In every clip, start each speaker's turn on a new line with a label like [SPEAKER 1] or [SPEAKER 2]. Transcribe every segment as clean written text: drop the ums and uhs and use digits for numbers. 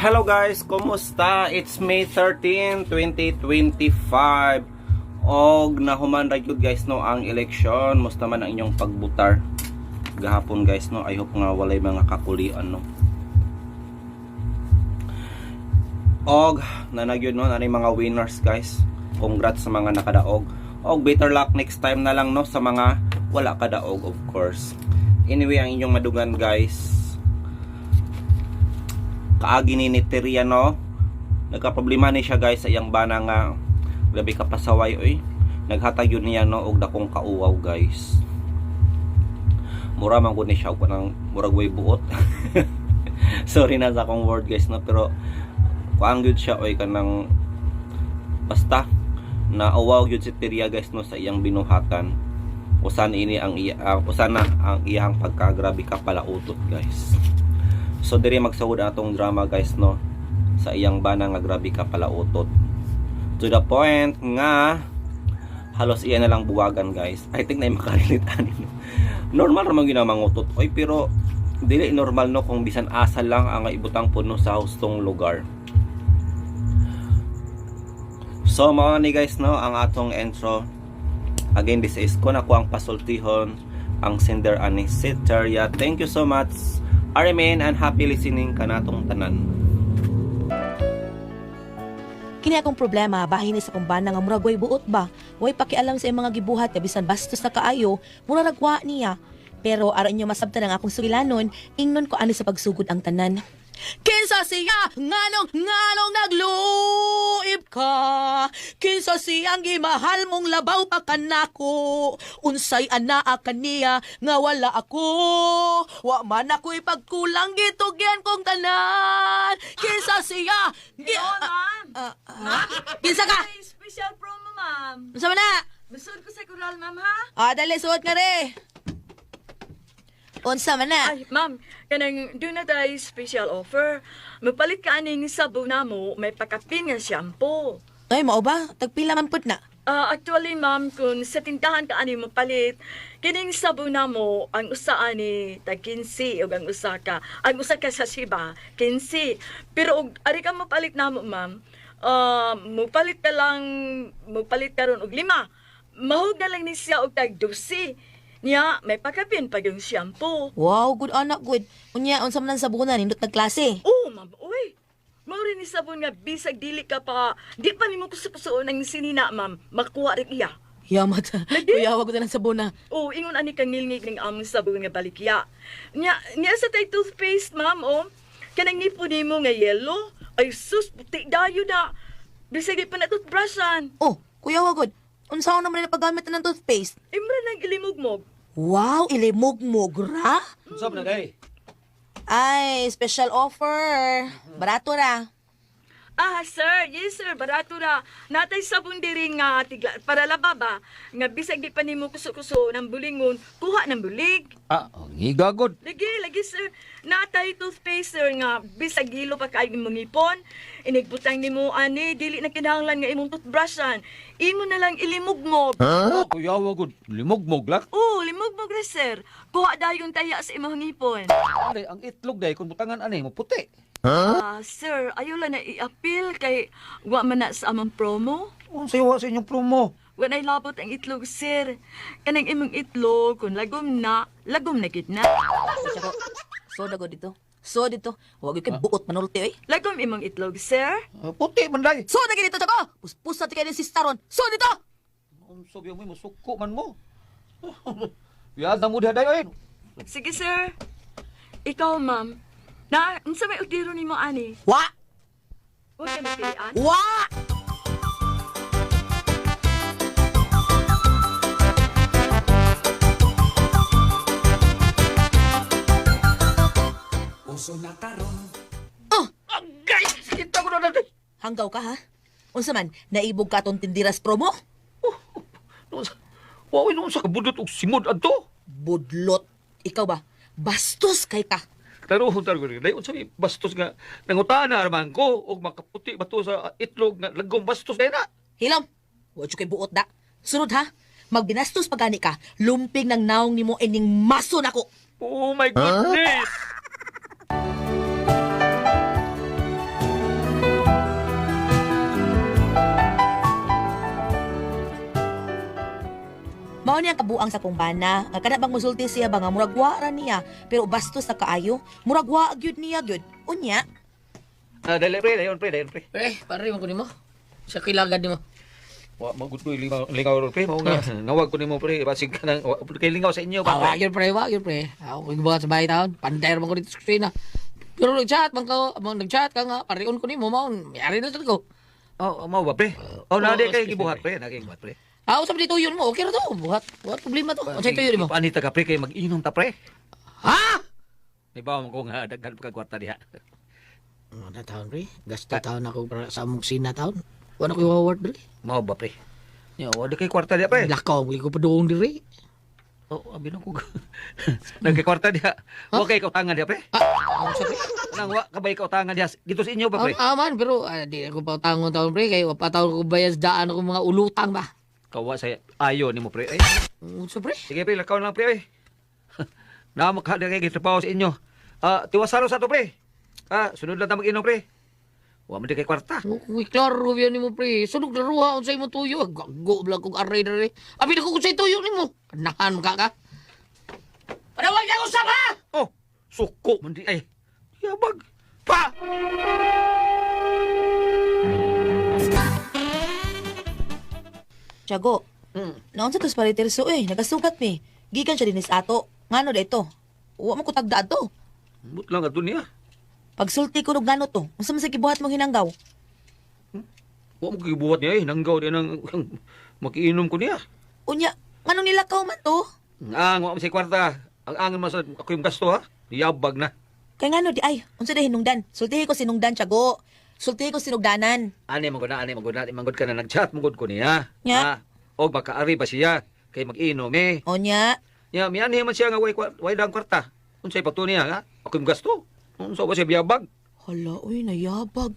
[SPEAKER 1] Hello guys, kumusta? It's May 13, 2025. Og nahuman ra gyud guys no ang eleksyon. Musta man ang inyong pagbutar gahapon guys no. I hope nga walay mga kakulian no. Og nanagyod no nani mga winners guys. Congrats sa mga nakadaog. Og better luck next time na lang no sa mga wala kadaog of course. Anyway, ang inyong madugan guys, kaagi ni Niteria no, nagka-problema ni siya guys sa iyang bana nga grabe ka pasaway oy. Naghatag yun niya no og dakong kauwaw guys. Mura man gud ni siya og nang murag way buot. Sorry na sa akong word guys no, pero kuang gyud siya oy kanang basta na uwaw gyud si Teria guys no sa iyang binuhatan. Usan ini ang usana ang iyang pagkagrabe ka pala utot guys. So diri magsawod atong drama guys no sa iyang bana nga grabe ka pala utot. To the point nga halos iya na lang buwagan guys. I think na makarelate no. Normal ra man gyud ang mangutot oy, pero dili normal no kung bisan asa lang ang ibutang puno sa hustong lugar. So mao ni guys no ang atong intro. Again, this is ko na ko ang pasultihon ang sender ani si Teria. Thank you so much. Remain and happy listening kanatong tanan.
[SPEAKER 2] Kini akong problema, bahin ni sa kumbana nga murag way buot ba. Way pakialam sa mga gibuhat, bisan bastos na kaayo, mura ragwa niya. Pero aron niyo masabtan ang akong sugilanon, ingnon ko ani sa pagsugod ang tanan. Kinsa siya, nganong nagluib ka. Kinsa siyang gimahal mong labaw pa kanako. Unsay anaa kaniya nga wala ako. Wa man ako ipagkulang gitugyan kong tanan. Kinsa siya.
[SPEAKER 3] Ma'am.
[SPEAKER 2] Kinsa ka?
[SPEAKER 3] May special promo, ma'am.
[SPEAKER 2] Unsa man na?
[SPEAKER 3] Masud ko sa kural, ma'am, ha?
[SPEAKER 2] Dali suot nga re. Unsa man na?
[SPEAKER 3] Ay, ma'am, kanang doon na tayo special offer. Mapalit ka aning sabon na mo, may pakapin nga shampoo.
[SPEAKER 2] Ay, mao ba? Tagpila man pud na.
[SPEAKER 3] Actually, ma'am, kung sa tindahan ka ani mapalit, kining sabon na mo, ang usa ani tag 15 o ang usa ka sa Shiba, 15. Pero og ari ka mapalit na mo, ma'am, mupalit ka ron og 5. Mahug na lang ni siya og tag 12. Nya, may pakapin pa yung shampoo.
[SPEAKER 2] Wow, good anak, good. Unya, unsa man ang sabunan, nindot nagklase.
[SPEAKER 3] Oh, ma'am, uy. Mauri ni sabon nga bisag dili ka pa. Di pa nimo kusuon ang sinina, ma'am. Makuha rin iya.
[SPEAKER 2] Yamat. Kuya, wag ko na ng sabuna.
[SPEAKER 3] Oh, ingon ani kang ngilngig ning among sabon nga balikya. Nya sa tay toothpaste, ma'am, oh. Kanang nipo nimo nga yellow. Ay sus, puti dayo na. Bisag di pa na toothbrushan.
[SPEAKER 2] Oh, kuya, wag good. Unsa naman nila paggamit ng toothpaste?
[SPEAKER 3] Imra nang ilimugmog.
[SPEAKER 2] Wow, ilimog-mog ra?
[SPEAKER 1] Unsa man day?
[SPEAKER 2] Ay, special offer. Barato ra.
[SPEAKER 3] Sir. Yes, sir. Barato na. Natay sabon diri nga tigla para lababa. Nga bisag di pa nimo kuso-kuso ng bulingon, kuha ng bulig.
[SPEAKER 4] Ang higagod.
[SPEAKER 3] Lagi, sir. Natay toothpaste, sir, nga bisag gilo pa kayo imong ipon. Inigbutang nimo ani, dili na kinahanglan nga imong toothbrushan. Imo na lang ilimugmog.
[SPEAKER 4] Kuya, wagod. Limog-mog lang.
[SPEAKER 3] Oo, limugmog ra, sir. Kuha dayon taya sa imong ipon.
[SPEAKER 4] Alay, ang itlog day, kung butangan ani, maputi.
[SPEAKER 3] Sir, ayaw lang na i-appeal kay wa man na sa among promo.
[SPEAKER 4] Ang sayo sa inyong promo.
[SPEAKER 3] Wanay labot ang itlog, sir. Kanang imong itlog, kung lagom na gid na.
[SPEAKER 2] So, dago dito. So, dito. Huwag yung buot manulti, eh.
[SPEAKER 3] Lagom imong itlog, sir.
[SPEAKER 4] Puti man day.
[SPEAKER 2] So, dagi dito, tsaka. Puspus na tika din si Staron. So, dito.
[SPEAKER 4] Ang sabi mo, masuko man mo. Yad na mo day, oy.
[SPEAKER 3] Sige, sir. Ikaw, ma'am. Unsa may utiro nimo ani?
[SPEAKER 2] Wa!
[SPEAKER 3] Huwag ka napilian.
[SPEAKER 2] Wa!
[SPEAKER 4] Guys, kita ko na day.
[SPEAKER 2] Hanggaw ka, ha? Unsa man, naibog ka tong tindiras promo?
[SPEAKER 4] Wawin nung sa kabudot og simod adto.
[SPEAKER 2] Budlot. Ikaw ba? Bastos kay ka.
[SPEAKER 4] Taruhon ko rin. Dayon sabi, bastos nga. Nangutaan na araman ko. O makaputi ba to sa itlog na lagong bastos na na.
[SPEAKER 2] Hilom, huwag kay buot da. Sunod ha, magbinastos pagani ka, lumping ng naong nimo ining maso nako.
[SPEAKER 4] Oh my goodness!
[SPEAKER 2] man yang kabuang sa kong bana. Nga kana bang musulti siya ba nga murag wa ra niya pero bastos na kaayo. Murag wa gyud niya gyud. Unya.
[SPEAKER 4] Dali pre, dayon pre, dayon pre.
[SPEAKER 5] Pre, pare mo ko nimo. Sa kilagad nimo.
[SPEAKER 4] Wa magud ko lingaw pre, mao nga nawag ko nimo pre, basig ka nang kay lingaw sa inyo
[SPEAKER 5] Ah,
[SPEAKER 4] ba.
[SPEAKER 5] wag yun pre. Ako gibuhat sa bahay taon. Pandayar mo ko dito sa kusina. Pero nag-chat man ka, nag-chat ka nga, pareon ko nimo maon. Mayari na ko.
[SPEAKER 4] Oh, mao ba pre? Oh, na di kay gibuhat pre, gibuhat pre.
[SPEAKER 5] Ah, usap dito yun mo. Okay ra to. Buhat problema to. Unsay tuyo nimo?
[SPEAKER 4] Paani ta ka pre kay mag-inom ta pre.
[SPEAKER 5] Ha?
[SPEAKER 4] Di ba mo ko nga daghan pa ka kwarta diha.
[SPEAKER 5] Ano na taon pre? Gasto taon ako para sa among kusina taon. Wala ko i-award pre.
[SPEAKER 4] Mao ba pre? Yo, di kay kwarta diha pre.
[SPEAKER 5] Lakaw, hindi ko padung diri.
[SPEAKER 4] Oh, abi na ko. Nagkay kwarta diha. Wa kay kautangan diha pre.
[SPEAKER 5] Ah, ano sa pre?
[SPEAKER 4] Nang wa kabay kautangan diha dito sa inyo ba pre?
[SPEAKER 5] Man, pero di ako pa tangon taon pre. Kaya wapataw ko bayas daan ako mga ulutang ba.
[SPEAKER 4] Kawa sa ayo nimo pre. Ay,
[SPEAKER 5] Unsa pre?
[SPEAKER 4] sige pre, lakaw lang pre. Ay. Na makada kay gitrabaho sa inyo. Tiwasaro sa to pre. Sunod lang ta mag-inom pre. Wa man di kay kwarta.
[SPEAKER 5] Uy, klaro yan ni mo, pre. Sunog na ruha kung sa'yo mo tuyo. Gago lang kong aray na rin. Abi na ko kung sa'yo tuyo ni mo. Kanahan ka ka. Panawag niya ko sa ba?
[SPEAKER 4] Oh, suko man di ay. Yabag. Pa!
[SPEAKER 2] Tiago. Naon sa tos paliterso nagasugat mi. Gikan siya dinis ato. Ngano dito? Wa mo ko tagda to.
[SPEAKER 4] But lang ato niya.
[SPEAKER 2] Pagsulti ko ng gano to. Unsa man sa gibuhat mong hinanggaw?
[SPEAKER 4] Wa mo gibuhat niya nanggaw di nang makiinom ko niya.
[SPEAKER 2] Unya, nganong nilakaw man to?
[SPEAKER 4] Ang wa man sa kwarta. Ang angin man sa ako yung gasto ha. Yabag na.
[SPEAKER 2] Kay ngano di ay, unsa day hinungdan? Sultihi ko sinungdan, Tiago. Sultihi ko sinugdanan.
[SPEAKER 4] Ani mangod ka na nag-chat mangod ko niya.
[SPEAKER 2] Nya.
[SPEAKER 4] O makaari ba siya kay mag-inom eh.
[SPEAKER 2] Onya,
[SPEAKER 4] Ya, mianhi man siya nga way dang kwarta. Unsay pagto niya ha? Ako yung gasto. Unsa ba siya biyabag?
[SPEAKER 2] hala nayabag.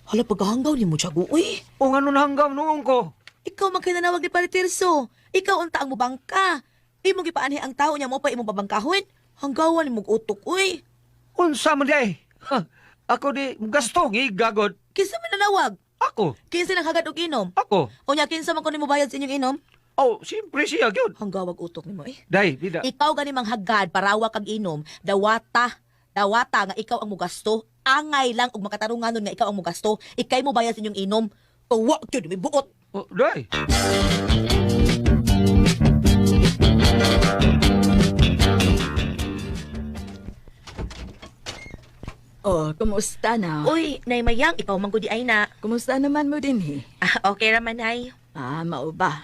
[SPEAKER 2] Hala paghanggaw ni mo, Tiago, uy.
[SPEAKER 4] O nga nun hanggang noong ko.
[SPEAKER 2] Ikaw man kinanawag ni Palitirso. Ikaw ang taang mo bangka. Imo gipaanhi ang tao niya mo pa imong babangkahon. Hanggawan ni mong utok, uy.
[SPEAKER 4] Unsa man di ay? Ako di gasto gigagod.
[SPEAKER 2] Kinsa man nanawag?
[SPEAKER 4] Ako.
[SPEAKER 2] Kinsa lang hagad og inom?
[SPEAKER 4] Ako.
[SPEAKER 2] Unya kinsa man ko nimo bayad sa inyong inom?
[SPEAKER 4] Oh, siyempre siya gyud.
[SPEAKER 2] Hanggawag utok nimo eh.
[SPEAKER 4] Day, bida.
[SPEAKER 2] Ikaw gani mang hagad parawa kag inom, dawata nga ikaw ang mugasto. Angay lang og makatarunganon nga ikaw ang mugasto. Ikay mo bayad sa inyong inom. Tuwa gyud may buot.
[SPEAKER 4] Oh, day.
[SPEAKER 3] Oh, kumusta na?
[SPEAKER 2] Uy, nay mayang ikaw man gud di ay na.
[SPEAKER 3] Kumusta naman mo din
[SPEAKER 2] Okay ra man nay.
[SPEAKER 3] mao ba?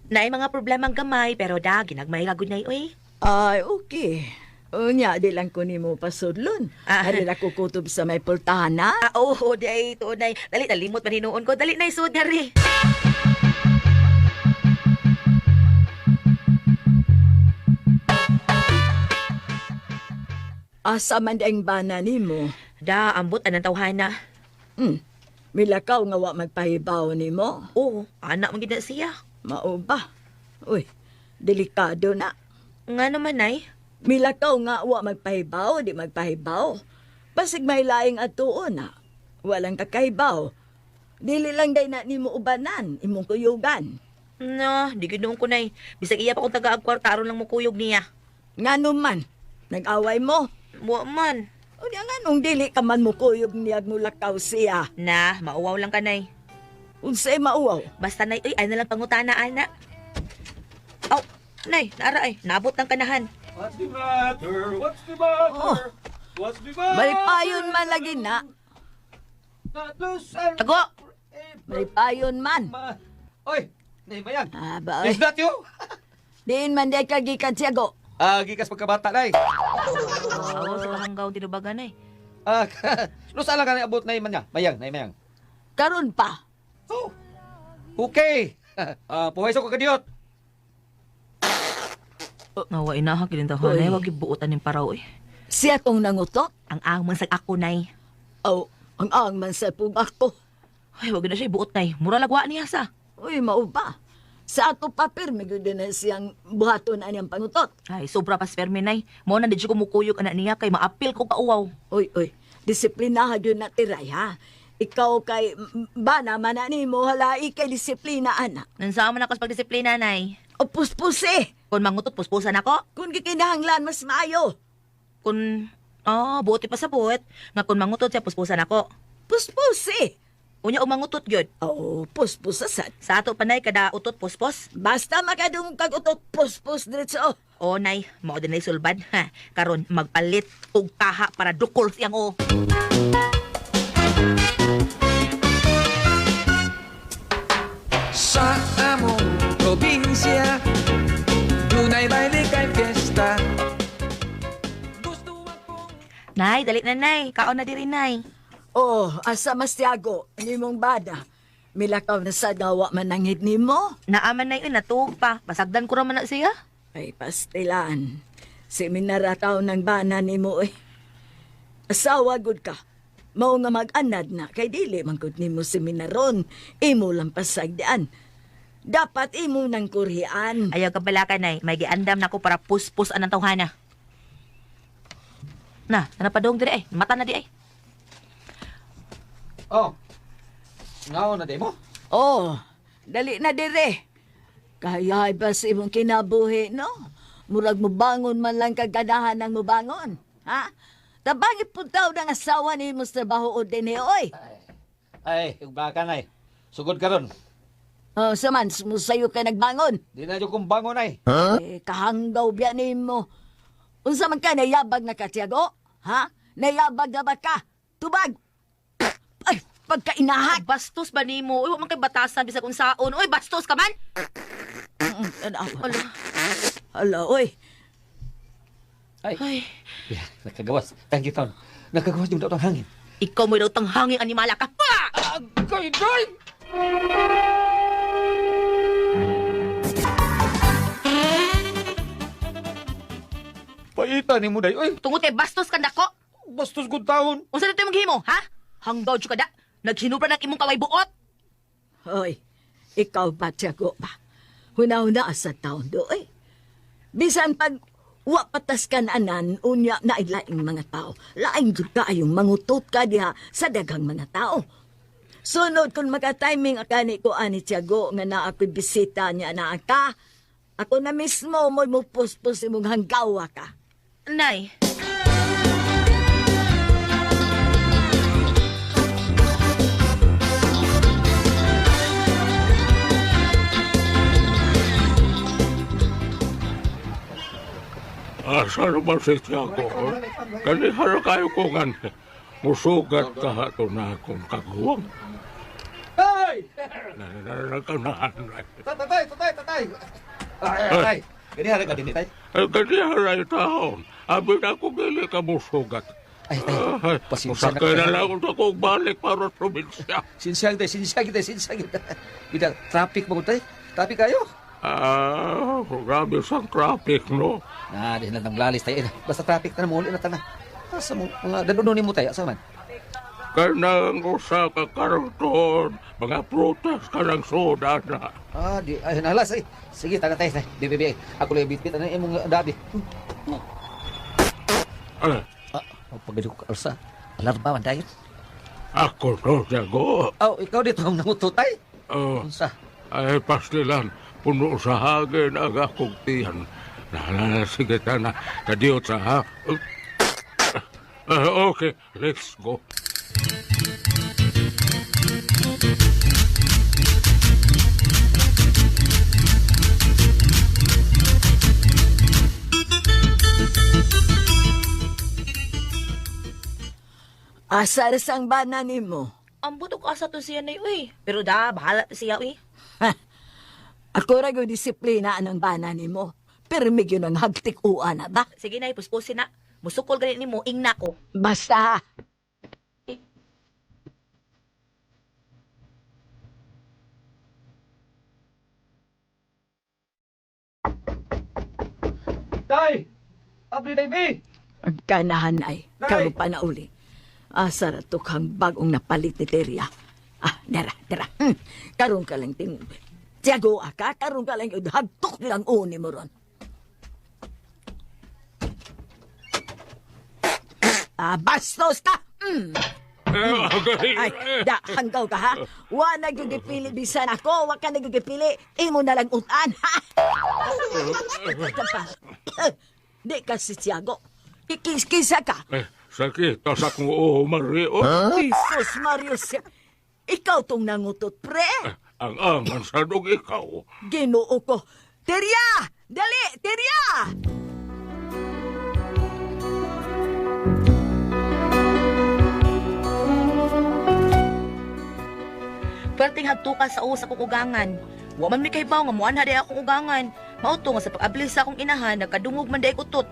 [SPEAKER 2] Nay mga problemang gamay pero da ginagmay ra gud nay uy.
[SPEAKER 3] Ay, okay. Unya, di lang ko ni mo pasudlon. Hari na kukutob sa may pultana.
[SPEAKER 2] Oo, di ay to nay. Dali limot man hinuon ko. Dali nay sud dari.
[SPEAKER 3] Asa man ang bana ni mo?
[SPEAKER 2] Da ambot anang tawhana.
[SPEAKER 3] Milakaw nga wa magpahibaw ni mo?
[SPEAKER 2] Oo, anak man gid na siya.
[SPEAKER 3] Mao ba? Uy, delikado na.
[SPEAKER 2] Nga naman nay.
[SPEAKER 3] Milakaw nga wa magpahibaw, di magpahibaw. Pasig may laing atuon na. Walang kakahibaw. Dili lang day na nimo ubanan, imong kuyugan.
[SPEAKER 2] No, di ginoon ko nay. Bisag iya pa kung taga-agkwarta aron lang mo kuyog niya.
[SPEAKER 3] Ngano man, nag-away mo.
[SPEAKER 2] Wa man.
[SPEAKER 3] O di nga nung dili ka man mo kuyog niyag mo lakaw siya.
[SPEAKER 2] Na, mauwaw lang ka nay.
[SPEAKER 3] Unsay mauwaw?
[SPEAKER 2] Basta nay, ay na lang pangutana ana. Aw, nay, naara ay, nabot ng kanahan.
[SPEAKER 4] What's the matter? What's the matter? What's the matter?
[SPEAKER 3] Malipayon man lagi na.
[SPEAKER 2] Tago!
[SPEAKER 3] Malipayon man.
[SPEAKER 4] Oy, nay bayan.
[SPEAKER 3] Ba,
[SPEAKER 4] Is that you?
[SPEAKER 3] diin man day kagikan siya go.
[SPEAKER 4] Gikas pagkabata day.
[SPEAKER 2] Awa sa kahanggaw tinubagan ay.
[SPEAKER 4] Lusa lang ka na abot na iman niya. Mayang.
[SPEAKER 3] Karon pa.
[SPEAKER 4] Oh, okay. Puwaiso ko kadiyot.
[SPEAKER 2] Nawa inaha kilin daw
[SPEAKER 3] Uy.
[SPEAKER 2] nay, wag ibuotan ning paraw eh.
[SPEAKER 3] Siya tong nangutok.
[SPEAKER 2] Ang angman sa ako nay.
[SPEAKER 3] Aw, ang man sa pugak ko.
[SPEAKER 2] Ay, wag na siya ibuot nay. Mura lagwa niya sa.
[SPEAKER 3] Uy, mao ba? Sa ato papir, may gud na siyang buhaton aniyang pangutot.
[SPEAKER 2] Ay, sobra pa sperme nay. Mo na di siya kumukuyog anak niya kay maapil ko kauwaw.
[SPEAKER 3] Uy, disiplinahan yun na tiray, ha? Ikaw kay, ba naman na ni mo, halai kay disiplina, anak.
[SPEAKER 2] Nansama na kas pagdisiplina nay.
[SPEAKER 3] O puspuse.
[SPEAKER 2] Kung mangutot, puspusan ako.
[SPEAKER 3] Kung gikinahanglan mas maayo.
[SPEAKER 2] Kung, buti pa sa buot. Nga kung mangutot siya, puspusan ako.
[SPEAKER 3] Puspuse.
[SPEAKER 2] Unya og mangutot gyud.
[SPEAKER 3] Oo, puspusasan.
[SPEAKER 2] Sa ato panay kada utot puspos.
[SPEAKER 3] Basta makadung kag utot puspus diretso.
[SPEAKER 2] O nay, mao din ay sulbad. Ha, karon magpalit og taha para dukol siyang o.
[SPEAKER 6] Sa among probinsya, dunay baile kay fiesta. Gusto akong
[SPEAKER 2] Nay, dali na nay. Kaon na diri nay.
[SPEAKER 3] Oh, asa Mastiago, nimong bada. Milakaw na sa dawa manangit nimo.
[SPEAKER 2] Naaman nay natuog pa. Pasagdan ko ra man na siya.
[SPEAKER 3] Ay, pastilan. Seminarataw ng bana nimo eh. Asawa gud ka. Mao nga mag-anad na kay dili man gud nimo seminaron. Imo lang pasagdan. Dapat imo nang kurian.
[SPEAKER 2] Ayaw ka pala ka nay. May giandam na ko para puspus anang tawhana. Na, napadong diri ay. Mata na di ay.
[SPEAKER 4] Oh. Ngao na di mo?
[SPEAKER 3] Oh, dali na dire. Kaya ba sa imong kinabuhi, no? Murag mo bangon man lang kaganahan ng mo bangon. Ha? Tabangi po daw ng asawa ni mo sa trabaho o din oy.
[SPEAKER 4] Ay, yung baka na eh. Sugod ka ron.
[SPEAKER 3] Oh, saman, sumusayo ka nagbangon.
[SPEAKER 4] Di na yung kung bangon ay.
[SPEAKER 3] Eh, kahanggaw biya ni mo. Unsa man ka, nayabag na ka, Tiago? Ha? Nayabag na ba ka? Tubag! Ay, pagkainahan!
[SPEAKER 2] Bastos ba nimo? Uy, wa man kay batasan bisag unsaon. Uy, bastos ka man.
[SPEAKER 3] Ala, ala, oy.
[SPEAKER 2] Ay,
[SPEAKER 4] Yeah, nakagawas. Thank you, Ton. Nakagawas yung daw ng hangin.
[SPEAKER 2] ikaw mo daw tanghanging animala ka. Pa!
[SPEAKER 4] Agay, doy! Paita ni mo, day. Uy,
[SPEAKER 2] Tungod kay bastos ka nako.
[SPEAKER 4] bastos kong taon.
[SPEAKER 2] Unsa dito yung maghimo, ha? Hanggaw jud ka da. Naghinubra ng imong kaway buot.
[SPEAKER 3] Hoy, ikaw ba, Tiago ba? Huna-huna sa taon do, eh. Bisan pag wapatas ka na anan, unya na ilaing mga tao. Laing jud ka ayong mangutot ka diha sa daghang mga tao. Sunod kung maka-timing akani ko ani Tiago nga na ako'y bisita niya na ka, ako na mismo mo'y mupuspos imong hanggawa ka.
[SPEAKER 2] Nay,
[SPEAKER 7] Asa naman si Tiago? Kanihara kayo ko nga musugat ka hato na akong kaguwang.
[SPEAKER 4] Tay!
[SPEAKER 7] Nananaganahan na.
[SPEAKER 4] Tatay! Ay, ganyan ka din, tay.
[SPEAKER 7] Kanihara yung taon. Abin ako gili ka musugat.
[SPEAKER 4] Ay, tay. Pasensya na
[SPEAKER 7] Masakay na
[SPEAKER 4] ka.
[SPEAKER 7] lang ako kong balik para sa probinsya.
[SPEAKER 4] Sinsya kita. Bida, traffic mo, tay. Traffic kayo.
[SPEAKER 7] Grabe sa traffic, no?
[SPEAKER 4] Di na naglalis tayo. Basta traffic na muli na tanan. Asa mo, mga danunin mo tayo. Asa man?
[SPEAKER 7] Kanang usa ka karton, mga prutas ka ng soda na.
[SPEAKER 4] Ay, nalas ay. Sige, taga tayo. Bibi, ako lang bitbit. Ano yung mong dabi? Paggadyo ko alsa. Alarma man tayo.
[SPEAKER 7] Ako to, Tiago.
[SPEAKER 4] Ikaw dito ang nangututay. Unsa?
[SPEAKER 7] Ay, pastilan, puno sa hagin ang akong tiyan. Sige na, kadiyot sa ha. Okay, let's go.
[SPEAKER 3] Asa sang bana nimo?
[SPEAKER 2] ang butok asa to siya nay uy. Pero da, bahala to siya uy.
[SPEAKER 3] Ako ra gyud disiplina anang bana nimo. Permi gyud ang hagtik uwa na ba?
[SPEAKER 2] Sige nay, puspusin na. Musukol ganit nimo ingna ko.
[SPEAKER 3] Basta.
[SPEAKER 4] Tay! Abri day, mi!
[SPEAKER 3] Ang kanahan ay,
[SPEAKER 4] Nay!
[SPEAKER 3] karon pa na uli. Asa ra to kang bagong napalit ni Teria. Dara. Karon ka lang ting... Tiago ka, karon ka lang yun. Hagtok nilang uni mo ron. Bastos ka!
[SPEAKER 8] Ay, da, hanggaw ka ha? Wa nagigipili bisan ako, wa ka nagigipili. Imo na lang utan, ha? Di ka si Tiago. Kikis-kisa ka.
[SPEAKER 7] Sakit sa kong Mario.
[SPEAKER 8] Jesus Marius. Ikaw tong nangutot, pre.
[SPEAKER 7] Ang angan sa dog ikaw.
[SPEAKER 8] Ginoo ko. Terya! Dali! Terya!
[SPEAKER 2] Perting hadto ka sa usa kong ugangan. Wa man mi kay baw nga muan hadi akong ugangan. Mauto nga sa pag-abli sa akong inahan nagkadungog man day utot.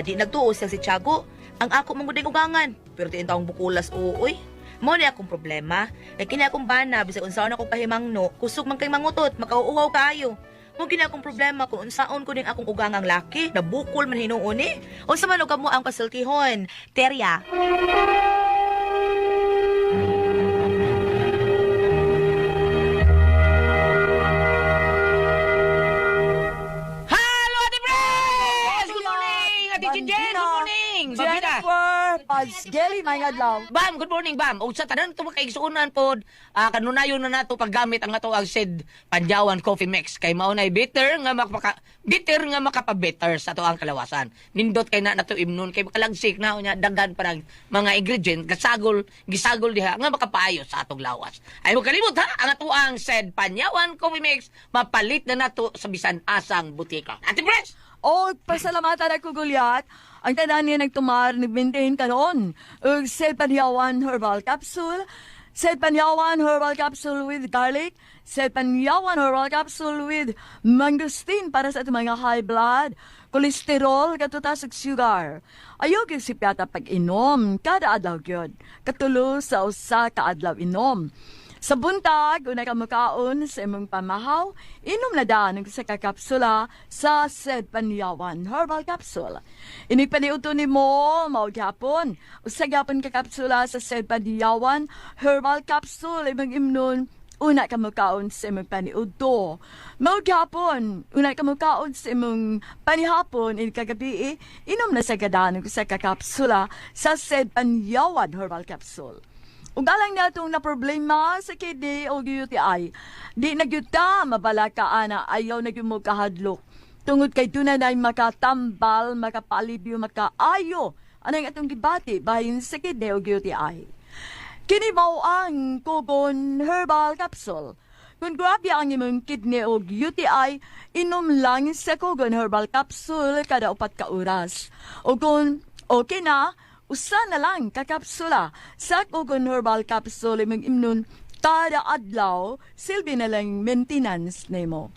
[SPEAKER 2] Di nagtuo siya si Tiago. Ang ako manguding ugangan. Pero tiin taong bukulas uuy. Mo ni akong problema. Kay kini akong bana bisag unsaon ako kahimangno, kusog man kay mangutot, makauuhaw kaayo. Mo gina akong problema kung unsaon ko ning akong ugangang laki, nabukol man hinuon ni. Unsa man og kamo ang pasultihon? Terya.
[SPEAKER 5] Halo, Ate Pres! Good morning! Ate Jen, good morning! Babida.
[SPEAKER 8] Jennifer Pazgeli, may adlaw.
[SPEAKER 5] Bam, good morning, Bam. O sa tanan ito makaigsuunan po, kanunayon na nato paggamit ang ato ang said Panjawan Coffee Mix. Kay maunay bitter nga makapabetter sa ato ang kalawasan. Nindot kay na nato imnon kay makalagsik na unya daghan pa ng mga ingredient gisagol diha nga makapaayo sa atong lawas. Ay mo kalimot ha, ang ato ang said Panjawan Coffee Mix mapalit na nato sa bisan asang butika. Ate Pres!
[SPEAKER 8] O, pasalamatan ako, Gulyat. Ang tanan niya nagtumar, nag-maintain ka noon. Sed Panyawan Herbal Capsule, Sed Panyawan Herbal Capsule with garlic, Sed Panyawan Herbal Capsule with mangosteen para sa ating mga high blood, kolesterol, katutas ug sugar. Ayaw yung sipyata pag-inom, kada adlaw gyud. Katulo sa usa ka adlaw inom. Sa buntag, unay ka makaon sa imong pamahaw, inom na daan sa kakapsula sa Sed Panyawan Herbal Capsule. Inigpaniuto ni mo, maugyapon. Usagapon kakapsula sa Sed Panyawan Herbal Capsule, imong imnon, una ka makaon sa imong paniuto. Maugyapon, una ka makaon sa imong panihapon, kagabi, inom na sa gadaan sa kakapsula sa Sed Panyawan Herbal Capsule. Ug alang na itong na problema sa kidney o UTI, di nagyuta mabala ka ana ayaw nagyumo kahadlok. Tungod kay tunay na makatambal, makapalibyo, makaayo. Anong atong gibati bahin sa kidney o UTI. Kini mao ang Kogon Herbal Capsule. Kung grabe ang imong kidney o UTI, inom lang sa Kogon Herbal Capsule kada 4 ka oras. O kung okay na, usa na lang kakapsula sa Kogon Herbal Capsule imong imnon kada adlaw silbi na lang maintenance nimo.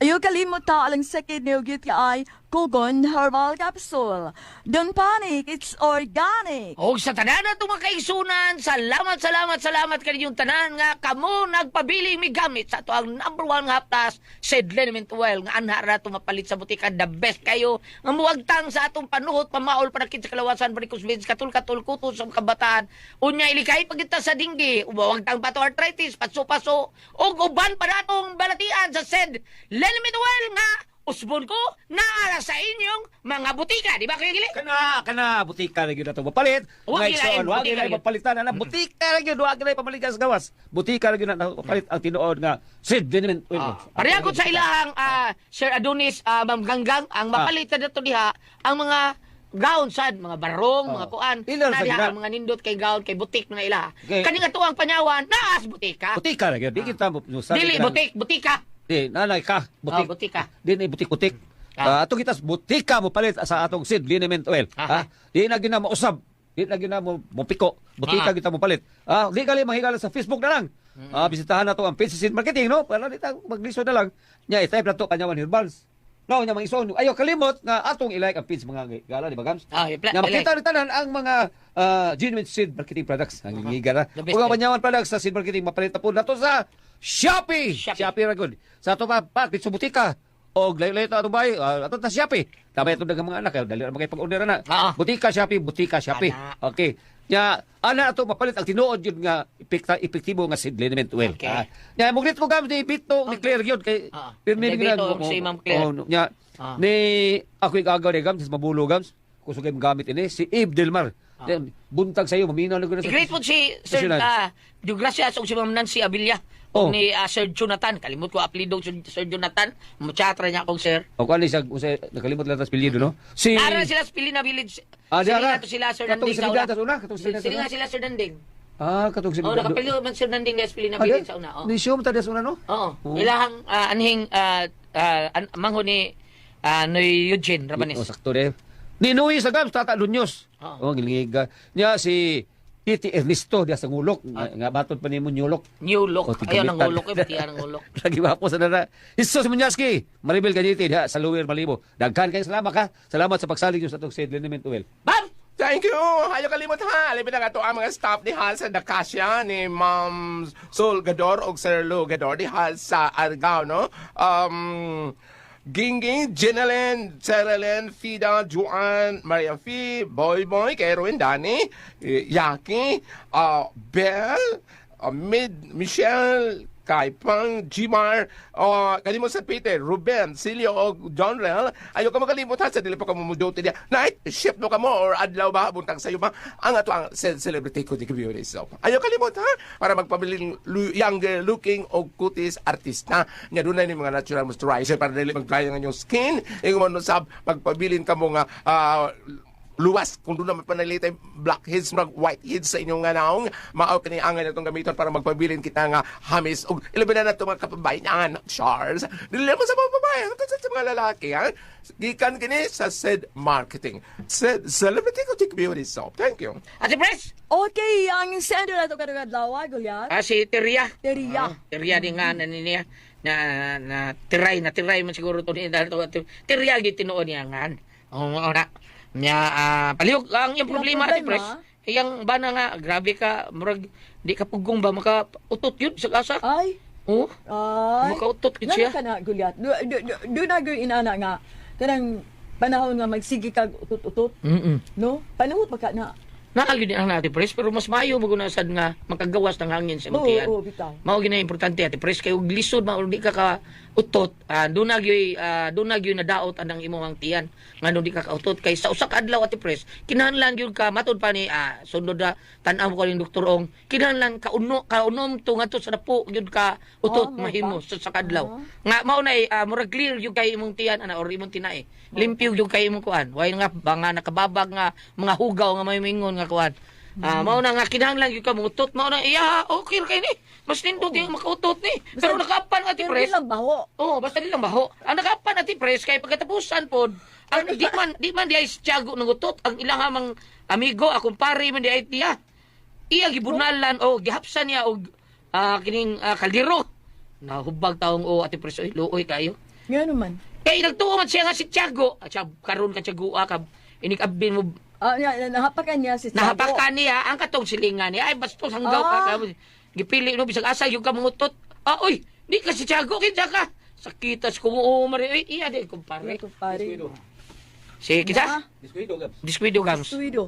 [SPEAKER 8] Ayaw kalimot ta alang sakit ni UTI Kogon Herbal Capsule. Don't panic, it's organic.
[SPEAKER 5] O sa tanan na makaigsunan, salamat kaninyong tanan nga kamo nagpabiling mi gamit sa ato ang number 1 nga haptas, said Liniment Oil, nga anha ra mapalit sa butika, the best kayo, nga muwagtang sa atong panuhot, pamaol, panakit sa kalawasan, barikos vids, katul-katul, kutos sa kabataan, unya ilikay pagkita sa dinggi, umawagtang bato arthritis, paso-paso, o uban pa natong balatian sa said Liniment Oil nga, usbon ko, naara sa inyong mga butika. Di ba kayo gili?
[SPEAKER 4] Kana, butika na yun na ito mapalit.
[SPEAKER 5] Wag
[SPEAKER 4] Ngayon,
[SPEAKER 5] gilain,
[SPEAKER 4] wag
[SPEAKER 5] butika
[SPEAKER 4] na
[SPEAKER 5] yun.
[SPEAKER 4] mapalitan na. Butika na yun, wag na pamaligas gawas. Butika na yun na mapalit ang tinuod nga Sid Liniment Oil.
[SPEAKER 5] Pareha ko sa ilahang Sir Adonis, Ma'am Ganggang, ang mapalit na dito diha, ang mga gown sad, mga barong, mga kuan,
[SPEAKER 4] Ilan
[SPEAKER 5] na
[SPEAKER 4] sa
[SPEAKER 5] diha,
[SPEAKER 4] gina?
[SPEAKER 5] ang mga nindot kay gown, kay butik mga ilaha.
[SPEAKER 4] Okay.
[SPEAKER 5] Kani nga tuwang panyawan, naas butika.
[SPEAKER 4] Butika na yun. Di kita mo.
[SPEAKER 5] Dili, butika.
[SPEAKER 4] Di, nanay ka.
[SPEAKER 5] Oh, butika.
[SPEAKER 4] Di na butik-butik. Ato kita butika mo palit sa atong Sid Liniment Oil. Di na gina mo usab. Di na gina mo piko. Butika kita mo palit. Di kali mahigala sa Facebook na lang. Bisitahan na to ang Page Sid Marketing, no? Para di ta magliso na lang. Nya i-type na to Panyawan Herbals. No, nya mga ison. Ayaw kalimot nga atong i-like ang page mga gala, di ba, Gams? Nya makita ni tanan ang mga genuine Sid Marketing products. Ang ngigara.
[SPEAKER 5] The best,
[SPEAKER 4] Kung ang Panyawan products sa Sid Marketing mapalit na po na to sa Shopee. Shopee ra gud. Sa ato pa sa butika. O layo-layo ito ato bay, ato ta Shopee. Tamay ito dagang mga anak, dali ra magay pag-order na. Butika Shopee. Okay. Nya ana ato mapalit ang tinuod yun nga epektibo nga Sid Liniment Oil. Nya muglit ko gam ni Bito ni Claire yun kay pirmi
[SPEAKER 5] Ni Bito, si Ma'am Claire.
[SPEAKER 4] Nya ni ako igagaw ni gam sa mabulo gam kusugay gamit ini si Eve Delmar. Buntag sa iyo, maminaw na gud.
[SPEAKER 5] I-greet po si Sir
[SPEAKER 4] Nasyonal.
[SPEAKER 5] Douglas o si Ma'am Nancy Abilia.
[SPEAKER 4] Oh.
[SPEAKER 5] O ni Sir Jonathan. Kalimut ko apelido Sir Jonathan. Muchatra niya akong sir.
[SPEAKER 4] O kung ano siya, nakalimot lang tas pilyedo, no? Si...
[SPEAKER 5] Nara sila sa Pilina Village.
[SPEAKER 4] Diara.
[SPEAKER 5] Sila to sila Sir
[SPEAKER 4] Katong
[SPEAKER 5] Danding.
[SPEAKER 4] sa Bidatas una, katong sa Bidatas
[SPEAKER 5] Sila
[SPEAKER 4] una.
[SPEAKER 5] nga sila Sir Danding.
[SPEAKER 4] Katong sa
[SPEAKER 5] Oh, nakapilo man Sir Danding guys Pilina Village sa una. Oh.
[SPEAKER 4] Ni Siom tadas una, no?
[SPEAKER 5] Oo.
[SPEAKER 4] Oh.
[SPEAKER 5] Ilahang anhing mangho ni Eugene Rabanes.
[SPEAKER 4] O, sakto de. Ni Noy sa Gams, Tata Lunyos.
[SPEAKER 5] Oo.
[SPEAKER 4] O, gilingiga. Niya si Titi Ernesto, diya sa ngulok. Nga batot pa ni mo nyulok.
[SPEAKER 5] New look.
[SPEAKER 4] O,
[SPEAKER 5] Ayaw
[SPEAKER 4] tigamitan.
[SPEAKER 5] ng ulok eh. Batiya ng ulok.
[SPEAKER 4] Lagi ba po sa nara? Jesus Munyaski, Maribel Ganyiti, diha sa Luwer Malibo. Daghan kayo salamat ha. Salamat sa pagsalig nyo sa itong Sid Liniment Oil.
[SPEAKER 5] Bam!
[SPEAKER 9] Thank you! Ayaw kalimot ha! Alipin na nga ito ang mga staff ni Hal sa Dakasya ni Ma'am Sol Gador o Sir Lou Gador ni Hal sa Argao, no? Gingging, Ginalyn, Cerilyn, Fida, Juan, Maria Fee, Boy Boy, Kerwin, Dani, Yaki, Belle, Michelle, Kaipang, Jimar, kanimo sa Peter, Ruben, Silio, o John Rel, ayaw ka makalimot ha, sa dili pa ka mumuduti niya. Night, shift mo ka mo, or adlaw ba, buntag sa'yo ba, ang ato ang celebrity ko di community. So, ayaw kalimot ha, para magpabiling younger looking o kutis artista. Nya doon na yung mga natural moisturizer para dili mag-dry ang inyong skin. Yung mga sab, magpabilin ka mo nga, luwas kung doon naman panalitay blackheads mag whiteheads sa inyong nga naong maaw kaniangan na itong gamiton para magpabilin kita nga hamis o ilaban na ito mga kapabayan Charles dili mo sa mga babae sa mga lalaki ha gikan kini sa Sid Marketing Sid Celebrity Cosmetic Beauty Soap. Thank you.
[SPEAKER 5] Ate Pres!
[SPEAKER 8] Okay, ang sender na ito kadagadawa, Gulyat.
[SPEAKER 5] Si Teria.
[SPEAKER 8] Teria.
[SPEAKER 5] Teria din nga na niya na tiray man siguro to ni dahil to Teria gitinuon niya nga. Ora. Nya palihog ang yung problema Ate Pres. Iyang bana nga grabe ka murag di ka pugong ba maka utot yun sa asa.
[SPEAKER 8] Ay.
[SPEAKER 5] Oh.
[SPEAKER 8] Ay.
[SPEAKER 5] Makautot yun
[SPEAKER 8] Nana
[SPEAKER 5] siya.
[SPEAKER 8] ka na, Gulyat. Do na gyud inana nga. Kanang panahon nga magsige kag utot-utot. No? Panahon pa ka na.
[SPEAKER 5] Nakagid ang Ate Pres pero mas maayo magunasad nga makagawas ng hangin sa mutian.
[SPEAKER 8] Oo, bitaw.
[SPEAKER 5] Mao gina importante Ate Pres kay og lisod mao di ka utot do na gyoy na daot anang imong tiyan ngano di ka kautot kay sa usa ka adlaw Ate Pres kinahanglan gyud ka matud pa ni sundod na tan-aw ko ning doktor ong kinahanglan kaunom to ngadto sa dapo gyud ka utot mahimo sa kadlaw nga mao na murag clear gyud kay imong tiyan ana or imong tinai limpyo gyud kay imong kuan way nga banga nakababag nga mga hugaw nga may mingon nga kuan. Mao na nga kinahanglan gyud ka mutot mao na iya okay kay ni mas nindot yung makautot ni pero nakapan Ate
[SPEAKER 8] Pero
[SPEAKER 5] Pres
[SPEAKER 8] lang baho.
[SPEAKER 5] oh basta nilang baho ang nakapan Ate Pres kay pagkatapusan pod ang di man di ay tiyago ng utot ang ilang hamang amigo akong pare man di ay tiya iya gibunalan o gihapsan niya og kining kaldero nahubag taong Ate Pres oy luoy kayo
[SPEAKER 8] Nga naman.
[SPEAKER 5] kay nagtuo man siya nga si Tiago at siya karon ka Tiagoa ka inikabin mo
[SPEAKER 8] Nahapakan niya si Tiago.
[SPEAKER 5] nahapakan niya ang katong silingan niya ay bastos hanggaw ka gipili no bisag asa yung kamungutot oy di ka si Tiago kinsa ka sakitas ko mo mari iya di kumpare
[SPEAKER 8] Kumpare.
[SPEAKER 5] si kita Disquido Gams
[SPEAKER 8] Suido.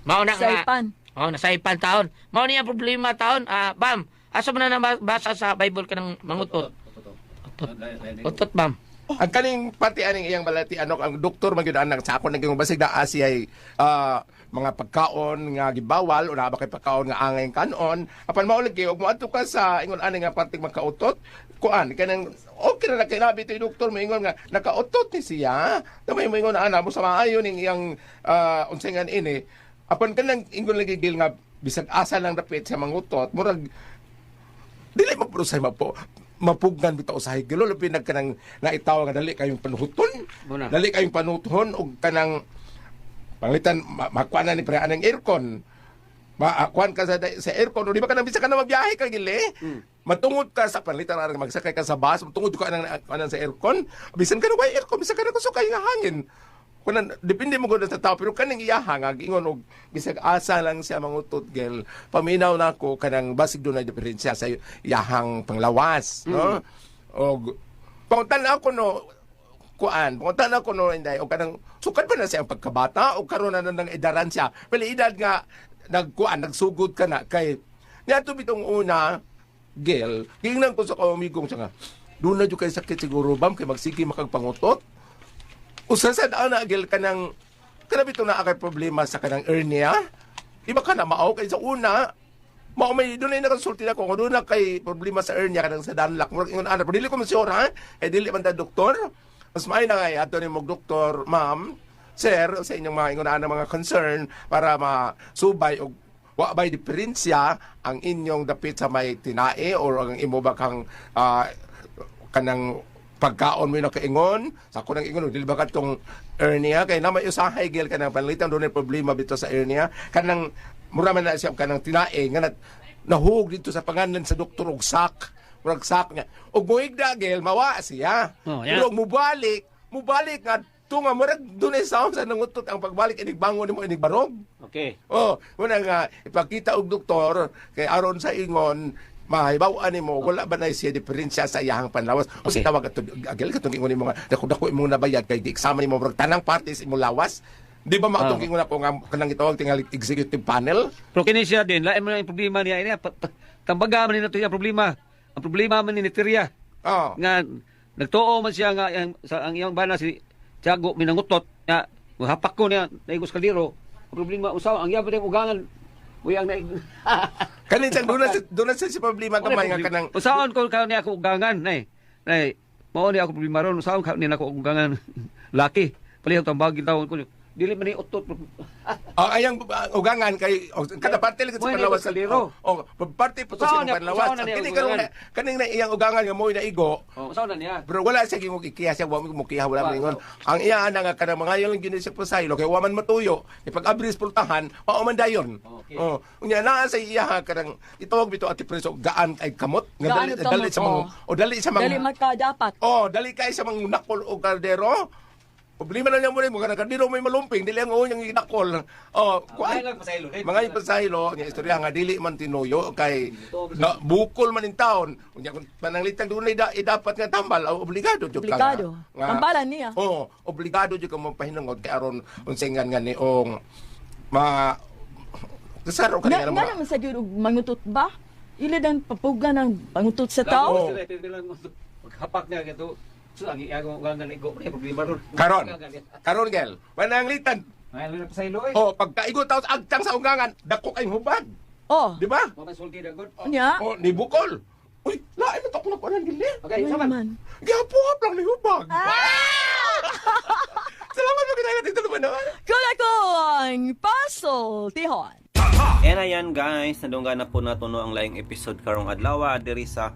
[SPEAKER 5] mao na nga
[SPEAKER 8] Saipan.
[SPEAKER 5] nasaipan taon mao niya problema taon bam asa man na basa sa Bible ka ng mangutot utot bam
[SPEAKER 9] Ang kaning pati aning iyang balati ano ang doktor magyud anang sa ako naging basig na asi ay mga pagkaon nga gibawal o na ba kay pagkaon nga angay kanon apan mao lagi og moadto ka sa ingon ani nga parting magkautot kuan kanang okay na nakinabi to doktor mo ingon nga nakautot ni siya tamay mo ingon ana mo sa maayo ning iyang unsengan ini apan kanang ingon lagi gil nga bisag asa lang dapit sa mangutot murag dili mo prosay mapugnan bitaw sa higilo labi nagkanang naitaw nga dali kayong panuhuton dali kayong panuton og kanang panglitan makuan ni pre anang aircon maakuan ka sa aircon di ba ka nang bisa ka na magbiyahe ka gili matungod ka sa panlitan ara magsakay ka sa bus matungod ka nang sa aircon bisan ka na way aircon bisan ka na kusukay nga hangin kunan depende mo gud sa tao pero kaning iyahang ingon og bisag asa lang siya mangutot gel paminaw nako kanang basig do na diferensya sa iyahang panglawas no og pangutan ako no pangutan ako no inday og kanang sukad pa na siya ang pagkabata o karon na nang edaran siya pala edad nga nagsugod ka na kay niadto bitong una gel gingnan ko sa kamigong siya nga doon na jud kay sakit siguro bam kay magsige makagpangutot usa sad ana gil kanang Kanabi ito na akay problema sa kanang hernia. Iba ka na mao kay sa una. Mao may doon ay nakasulti na ko kung doon na kay problema sa hernia kanang sa danlak. Murag ingon ana, pero dili ko masure ha. Eh dili man ta doktor. Mas may na kay ato ni mong doktor, ma'am, sir, sa inyong mga ingon ana mga concern para masubay og wa bay diferensya ang inyong dapit sa may tinae or ang imo ba kang kanang pagkaon mo na kaingon sa ako nang ingon dili ba katong hernia kay na may usahay gel kanang panlitan doon ay problema bito sa hernia kanang mura man na siya kanang tinae nga nahug dito sa pangalan sa doktor og sak murag sak nga og muigda gel mawa siya pero mubalik nga tunga murag doon ay sound sa nangutot ang pagbalik inig bangon mo inig barog.
[SPEAKER 4] Okay.
[SPEAKER 9] Muna nga ipakita og doktor kay aron sa ingon mahibawaan nimo wala ba na siya diferensya sa iyahang panlawas o
[SPEAKER 4] Okay.
[SPEAKER 9] sa tawag ato agil katong ingon nimo nga dako imong nabayad kay exam nimo murag tanang parties imong lawas di ba maatong ingon ako nga kanang itawag tingali executive panel.
[SPEAKER 4] Pero kini siya din, lain mo na yung problema niya. Ini, tambaga man nito yung problema. Ang problema man ni Teria. Nga, nagtuo man siya nga, ang iyang bana si Tiago, minangutot, nga, hapak ko niya, naigos kaliro. Ang problema, usaw, ang iyang ugangan, uyang naig...
[SPEAKER 9] Kanin sa doon na sa problema gamay nga kanang
[SPEAKER 4] Usaon ko niya ako ugangan, nay. Mao ni ako problema ron, usaon ka niya ako ugangan. Laki, palihog tambagin tawon ko. Dili man ni utot.
[SPEAKER 9] ayang ugangan kay kada parte lang sa
[SPEAKER 4] Mo'y
[SPEAKER 9] panlawas
[SPEAKER 4] naigos kaliro.
[SPEAKER 9] parte po
[SPEAKER 4] Usaon
[SPEAKER 9] sa
[SPEAKER 4] niya-
[SPEAKER 9] panlawas.
[SPEAKER 4] usaon na niya
[SPEAKER 9] Kini
[SPEAKER 4] ugangan.
[SPEAKER 9] kaning na iyang ugangan nga mo'y naigo.
[SPEAKER 4] Usaon na niya.
[SPEAKER 9] Pero wala siya gingog ikiya siya, wala mo kiya, wala mo ingon. Ang iya na nga kanang mga yung gini siya po saylo, kaya waman matuyo. Ipag abris pultahan, pauman dayon.
[SPEAKER 4] Okay.
[SPEAKER 9] Unya na sa iya kanang itawag bito ati preso gaan ay kamot nga
[SPEAKER 8] Gaan
[SPEAKER 9] dali,
[SPEAKER 8] kamot,
[SPEAKER 9] dali sa mga dali sa mga
[SPEAKER 8] Dali magkadapat.
[SPEAKER 9] dali kay sa mga nakol o kaldero. Problema na niya mo rin, mga kardiro may malumping, dili ang yung inakol.
[SPEAKER 4] Mga lang pasaylo.
[SPEAKER 9] Mga ipasahilo, ang istorya nga, dili man tinuyo, kay na, bukol man in taon. Kung pananglitang doon ay dapat nga tambal, obligado.
[SPEAKER 8] Obligado. Tambalan niya.
[SPEAKER 9] Obligado dyan ka mapahinangod, kay aron unsingan nga ni ong mga kasaro ka
[SPEAKER 8] Nga
[SPEAKER 9] nga
[SPEAKER 8] naman sa gyud og mangutot ba? Ilid ang papuga ng pangutot sa
[SPEAKER 9] Oo.
[SPEAKER 8] tao.
[SPEAKER 4] Hapak niya ito. So, ang iyang ugangan igo, may problema ron.
[SPEAKER 9] Karon gel, pananglitan.
[SPEAKER 4] Ngayon na pasaylo eh.
[SPEAKER 9] Pagkaigo taon agtang sa ungangan, dako kay hubad.
[SPEAKER 8] Oh,
[SPEAKER 9] Di ba?
[SPEAKER 4] Mapasulti na god.
[SPEAKER 8] nya.
[SPEAKER 9] Ni bukol. Uy, lain mo tako na ko nang gili.
[SPEAKER 4] Okay,
[SPEAKER 8] Ano
[SPEAKER 4] saman.
[SPEAKER 8] naman?
[SPEAKER 9] Gapuap lang ni hubag. Salamat mo kinaya natin naman naman.
[SPEAKER 8] Kulakong Puzzle Tihon.
[SPEAKER 1] And ayan guys, nadunggan na po nato no ang laing episode karong adlaw diri sa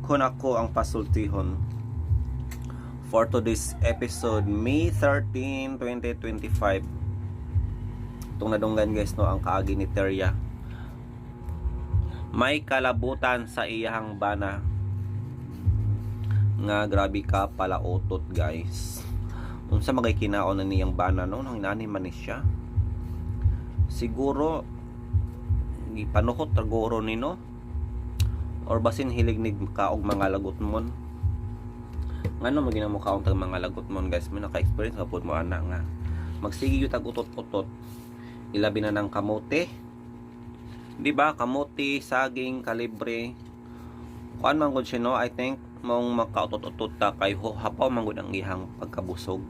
[SPEAKER 1] Kunako ang Pasultihon. For today's episode, May 13, 2025. Itong nadunggan guys no ang kaagi ni Teria. May kalabutan sa iyahang bana. Nga grabe ka pala utot guys. Unsa magay kinaon na niyang bana no nang inani man ni siya. Siguro gipanuhot tagoro ni no or basin hilig nig kaog mga lagot mon ngano mo ginamo kaong tag mga lagot mon guys may naka-experience ka pud mo ana nga magsige gyud tag utot-utot ilabi na ng kamote di ba kamote saging kalibre kuan man gud siya no I think maong makautot-utot ta kay hapaw man gud ang ihang pagkabusog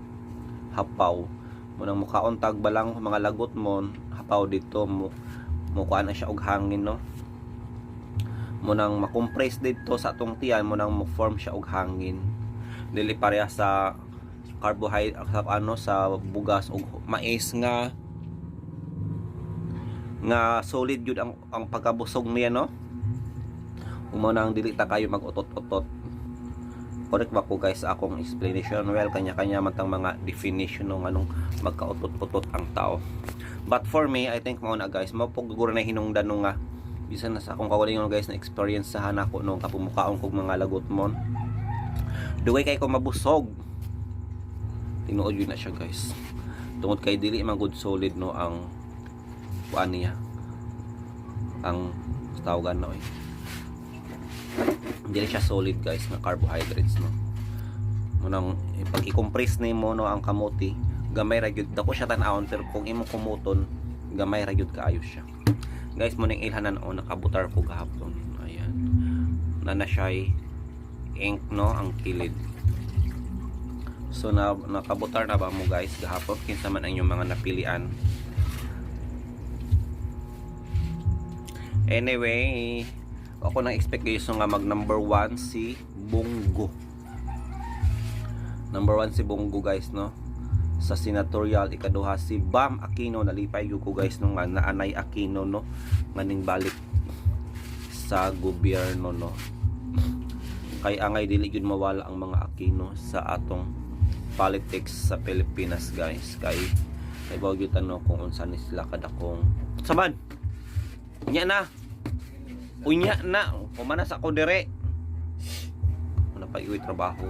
[SPEAKER 1] hapaw mo nang mukaon tag balang mga lagot mon hapaw dito mo kuan na siya og hangin no mo nang makompress dito sa atong tiyan mo nang mo-form siya og hangin dili pareha sa carbohydrate sa sa bugas og mais nga solid jud ang pagkabusog niya no mo nang dili ta kayo mag-utot-utot. Correct ba ko guys sa akong explanation? Well, kanya-kanya man tang mga definition ng anong magka-utot-utot ang tao. But for me, I think mao na guys, mao pug guro na hinungdan no nga bisan na sa akong kawalingon guys na experience sa hanako nung kapumukaon kog mga lagot mon. Duway kay ko mabusog. Tinuod yun na siya guys. Tungod kay dili man good solid no ang kuan niya. Ang tawagan no eh. Dili siya solid guys na carbohydrates no. Munang pag i-compress nimo no ang kamote, gamay ra gyud dako siya tan-awon pero kung imong kumuton, gamay ra gyud kaayo siya. Guys mo ning ilhanan o nakabutar ko gahapon. Ayan. Na siya ink no ang kilid. So nakabutar na ba mo guys gahapon kinsa man ang inyong mga napilian? Anyway, ako nang expectation nga mag number 1 si Bongo. Number 1 si Bongo guys, no? Sa senatorial ikaduha si Bam Aquino, nalipay gyud ko guys no nga naanay Aquino no nganing balik sa gobyerno no. Kay angay dili gyud mawala ang mga Aquino sa atong politics sa Pilipinas guys. Kay bawo gyud tanong kung unsa ni sila kadakong saman. Unya na kumanas ako dire. Ano pa iwi trabaho.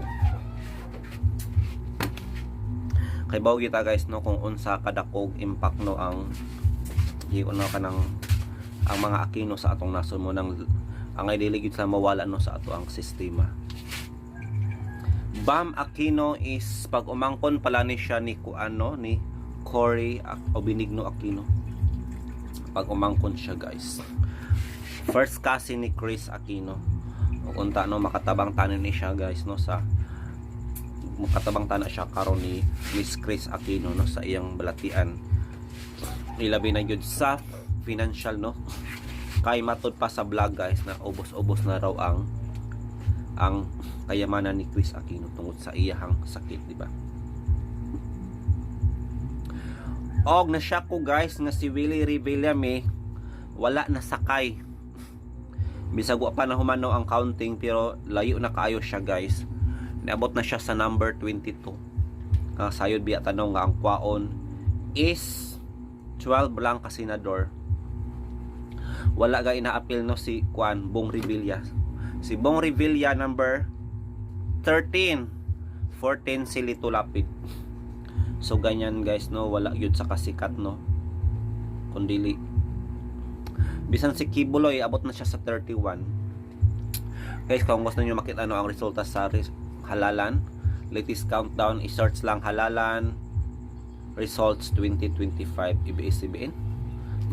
[SPEAKER 1] Kay bawo kita guys no kung unsa kadakog impact no ang no kanang ang mga Aquino sa atong nasod mo nang angay dili gyud sa mawala no sa ato ang sistema. Bam Aquino is pag umangkon pala ni siya ni kuano ni Cory o Benigno Aquino. Pag umangkon siya guys. First cousin ni Chris Aquino. O unta no makatabang tanan ni siya guys no sa makatabang tanan siya karon ni Miss Chris Aquino no sa iyang balatian. Ilabi na gyud sa financial no. Kay matud pa sa vlog guys na ubos-ubos na raw ang kayamanan ni Chris Aquino tungod sa iyang sakit, di ba? Og na-shock ko guys nga si Willie Revillame wala na sakay. Bisag wa pa na humano ang counting pero layo na kaayo siya guys. Naabot na siya sa number 22. Sayod biya tanong nga ang kwaon is 12 lang ka senador. Wala ga ina-appeal no si Bong Revilla. Si Bong Revilla number 13. 14 si Lito Lapid. So ganyan guys no, wala yun sa kasikat no. Kundili bisan si Kibuloy abot na siya sa 31. Guys, kung gusto niyo makita ano ang resulta sa halalan, latest countdown, i-search lang halalan results 2025 ABS-CBN.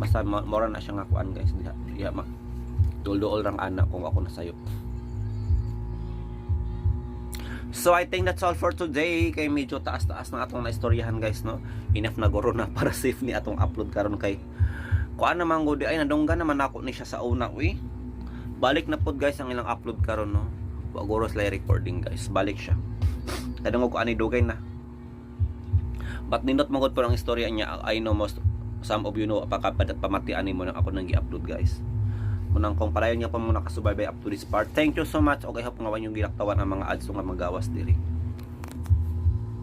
[SPEAKER 1] Basta mora na siya nga kuan guys, diha ma duol-duol rang ana kung ako nasayo. So I think that's all for today. Kay medyo taas-taas na atong naistoryahan guys no. Enough na guro na para safe ni atong upload karon kay kuan naman gudi ay nadunggan naman ako ni siya sa una uy. Balik na pod guys ang ilang upload karon no. Wa guro sila recording guys. Balik siya. Kadungog ko ani dugay na. But nindot magod po ang istorya niya. I know most some of you know apakapadat pamatian mo nang ako nang gi-upload guys. Munang kung palayon niya pa muna kasubaybay up to this part. Thank you so much. Okay, hope nga yung ginaktawan ang mga ads nga magawas diri.